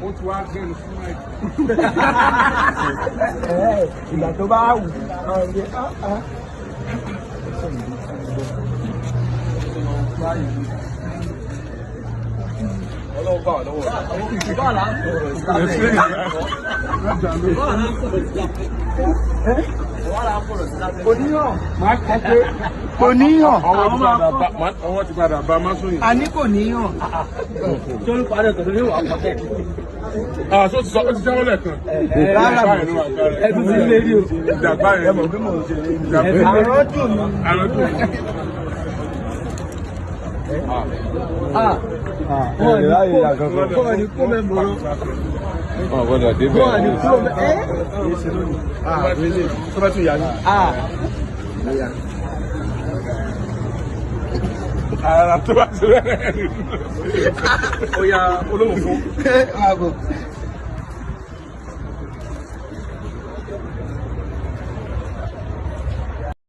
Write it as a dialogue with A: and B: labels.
A: ó ti wá gbẹnu fún ẹ.
B: ìgbà tó bá wù
A: ọlọ́run bá wà lọ́wọ́
B: oníhàn máa kọ pé kò níhàn
A: ọwọ́ ti padà bá másùn yìí.
B: a ní kò níhàn.
C: tó ń parí ọ̀tọ̀ lórí ìwà àpapẹ̀.
A: Àṣọ ti sọ ó ti jáwọ́ lẹ́ẹ̀kan.
B: rárá
C: ẹ̀dùn sí ilé rí o.
A: Ìjàgbá yẹn mọ̀ bí mo ṣe ìjàgbá
B: àrọ́jù mi.
A: àrọ́jù mi.
B: Bọ́ọ̀ ni kó mẹ́mọ̀rọ̀.
A: Wọ́n gbọ́dọ̀ dé
B: Bọ́ọ̀ ni kó mẹ́mọ̀rọ̀.
A: tó bá tún yà ní. Ara tó bá tún rẹ̀. Ó yá olóhùn fún.